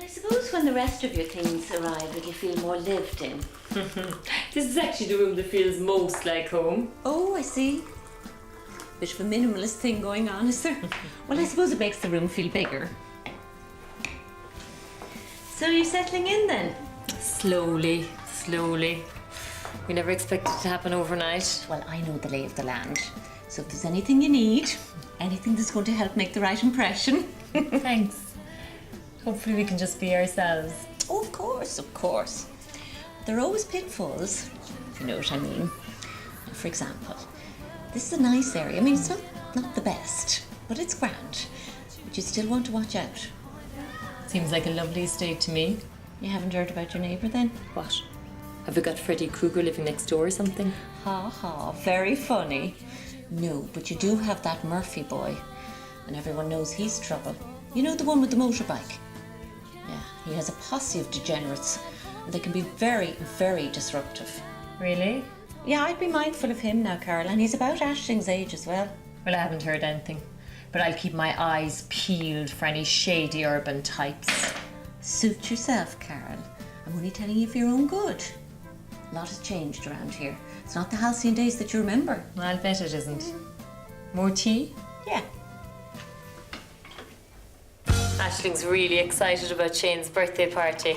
I suppose when the rest of your things arrive, it'll feel more lived in. This is actually the room that feels most like home. Oh, I see. Bit of a minimalist thing going on, is there? Well, I suppose it makes the room feel bigger. So you're settling in then? Slowly, slowly. We never expected it to happen overnight. Well, I know the lay of the land. So if there's anything you need, anything that's going to help make the right impression. Thanks. Hopefully we can just be ourselves. Oh, of course, of course. There are always pitfalls, if you know what I mean. For example, this is a nice area. I mean, it's not the best, but it's grand. But you still want to watch out. Seems like a lovely estate to me. You haven't heard about your neighbour then? What? Have we got Freddy Krueger living next door or something? Ha ha, very funny. No, but you do have that Murphy boy. And everyone knows he's trouble. You know, the one with the motorbike? Yeah, he has a posse of degenerates. And they can be very, very disruptive. Really? Yeah, I'd be mindful of him now, Carol. And he's about Ashling's age as well. Well, I haven't heard anything. But I'll keep my eyes peeled for any shady urban types. Suit yourself, Carol. I'm only telling you for your own good. A lot has changed around here. It's not the halcyon days that you remember. I'll bet it isn't. More tea? Yeah. Ashling's really excited about Shane's birthday party.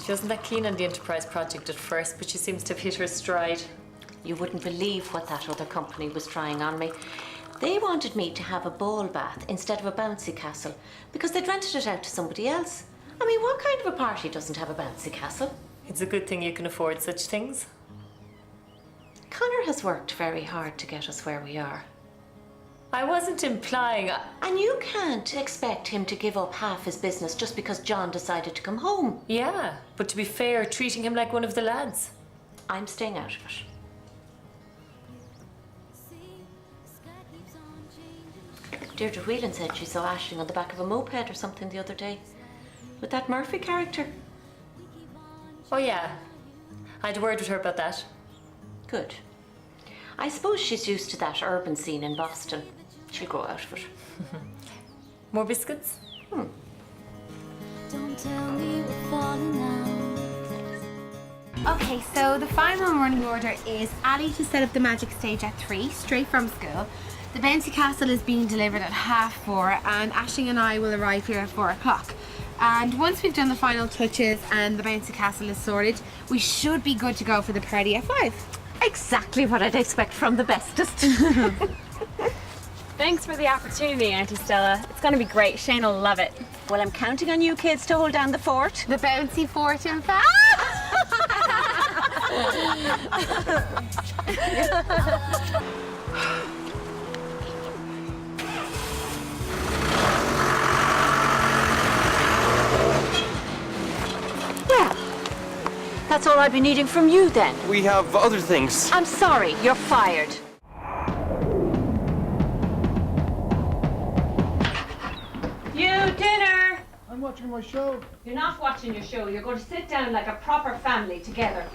She wasn't that keen on the Enterprise project at first, but she seems to have hit her stride. You wouldn't believe what that other company was trying on me. They wanted me to have a ball bath instead of a bouncy castle because they'd rented it out to somebody else. I mean, what kind of a party doesn't have a bouncy castle? It's a good thing you can afford such things. Connor has worked very hard to get us where we are. I wasn't implying... And you can't expect him to give up half his business just because John decided to come home. Yeah, but to be fair, treating him like one of the lads. I'm staying out of it. Deirdre Whelan said she saw Aisling on the back of a moped or something the other day. With that Murphy character. Oh yeah, I had a word with her about that. Good. I suppose she's used to that urban scene in Boston. She'll grow out of it. More biscuits? Don't tell me we're falling out. Okay, so the final morning order is Ali to set up the magic stage at 3, straight from school. The bouncy castle is being delivered at 4:30, and Aisling and I will arrive here at 4 o'clock. And once we've done the final touches and the bouncy castle is sorted, we should be good to go for the party at 5. Exactly what I'd expect from the bestest. Thanks for the opportunity, Auntie Stella. It's going to be great. Shane will love it. Well, I'm counting on you kids to hold down the fort. The bouncy fort, in fact. That's all I'd be needing from you then. We have other things. I'm sorry, you're fired. You, dinner! I'm watching my show. You're not watching your show. You're going to sit down like a proper family together.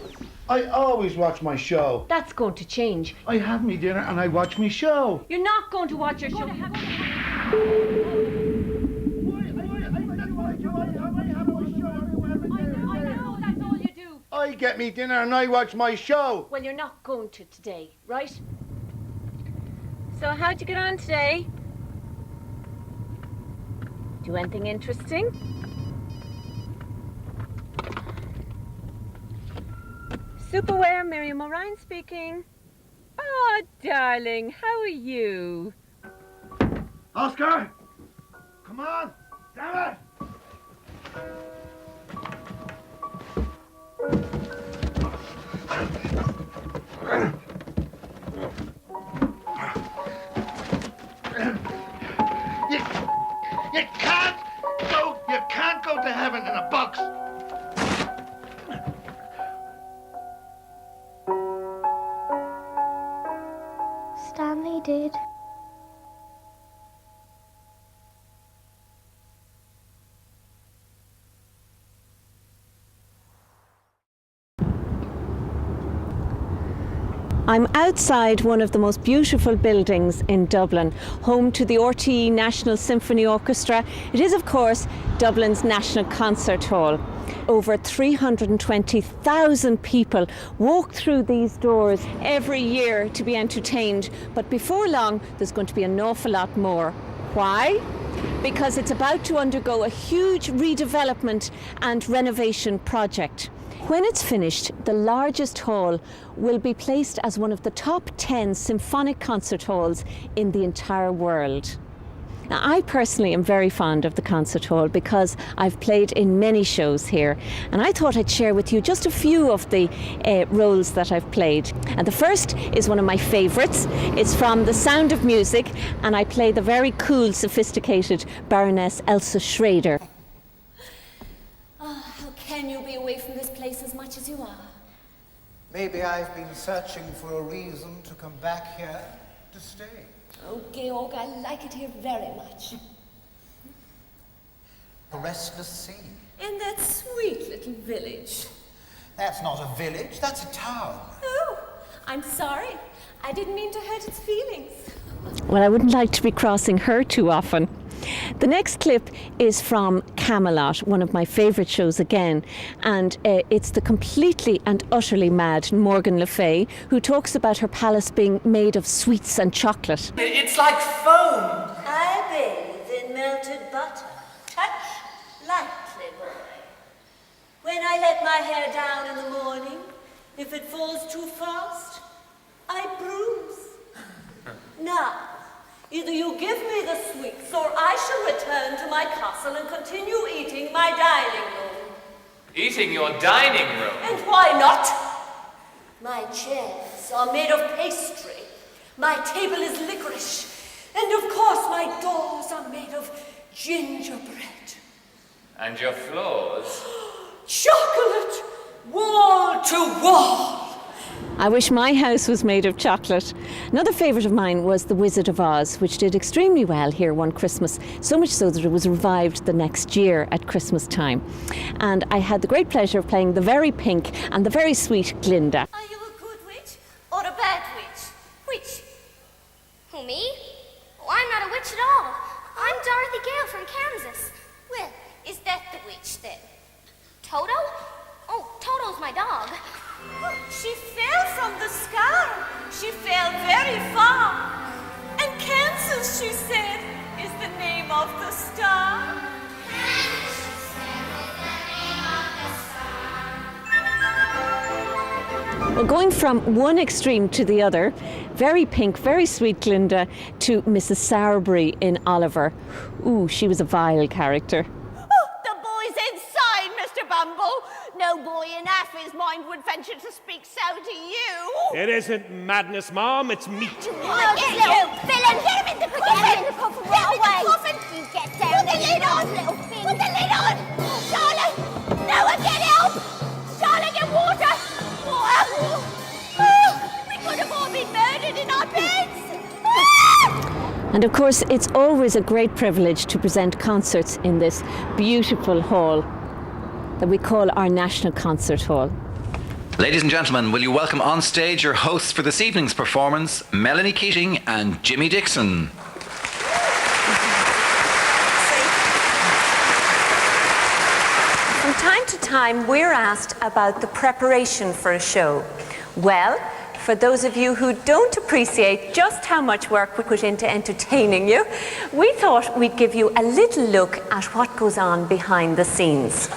I always watch my show. That's going to change. I have me dinner and I watch me show. You're not going to watch your show. I get me dinner and I watch my show. Well, you're not going to today, right? So how'd you get on today? Do anything interesting? Superware, Miriam O'Ryan speaking. Oh, darling, how are you? Oscar! Come on! Damn it! You can't go to heaven in a box. Stanley did. I'm outside one of the most beautiful buildings in Dublin, home to the RTE National Symphony Orchestra. It is, of course, Dublin's National Concert Hall. Over 320,000 people walk through these doors every year to be entertained, but before long there's going to be an awful lot more. Why? Because it's about to undergo a huge redevelopment and renovation project. When it's finished, the largest hall will be placed as one of the top 10 symphonic concert halls in the entire world. Now, I personally am very fond of the concert hall because I've played in many shows here, and I thought I'd share with you just a few of the roles that I've played. And the first is one of my favourites. It's from The Sound of Music, and I play the very cool, sophisticated Baroness Elsa Schrader. How can you be away from this place as much as you are? Maybe I've been searching for a reason to come back here to stay. Oh, Georg, I like it here very much. The restless sea. In that sweet little village. That's not a village, that's a town. Oh, I'm sorry. I didn't mean to hurt its feelings. Well, I wouldn't like to be crossing her too often. The next clip is from Camelot, one of my favourite shows again, and it's the completely and utterly mad Morgan Le Fay who talks about her palace being made of sweets and chocolate. It's like foam. I bathe in melted butter. Touch lightly, boy. When I let my hair down in the morning, if it falls too fast, I bruise. Now, either you give me the sweets, or I shall return to my castle and continue eating my dining room. Eating your dining room? And why not? My chairs are made of pastry. My table is licorice. And of course my doors are made of gingerbread. And your floors? Chocolate, wall to wall. I wish my house was made of chocolate. Another favourite of mine was The Wizard of Oz, which did extremely well here one Christmas, so much so that it was revived the next year at Christmas time. And I had the great pleasure of playing the very pink and the very sweet Glinda. Are you a good witch or a bad witch? Which? Who, me? Oh, I'm not a witch at all. I'm Dorothy Gale from Kansas. Well, is that the witch then? Toto? Oh, Toto's my dog. She fell from the sky. She fell very far. And Kansas, she said, is the name of the star. Well, going from one extreme to the other, very pink, very sweet Glinda, to Mrs. Sowerberry in Oliver. Ooh, she was a vile character. Oh, the boy's inside, Mr. Bumble. No boy in half his mind would venture to speak so to you. It isn't madness, Mom, it's meat. I'll get you, villain! Get him in the coffin! Get him in the coffin right away! You get down. Put the lid on! Put the lid on! Charlotte! No one get help! Charlotte, get water! Water! Oh, we could have all been murdered in our beds! And of course, it's always a great privilege to present concerts in this beautiful hall that we call our National Concert Hall. Ladies and gentlemen, will you welcome on stage your hosts for this evening's performance, Melanie Keating and Jimmy Dixon. From time to time, we're asked about the preparation for a show. Well, for those of you who don't appreciate just how much work we put into entertaining you, we thought we'd give you a little look at what goes on behind the scenes.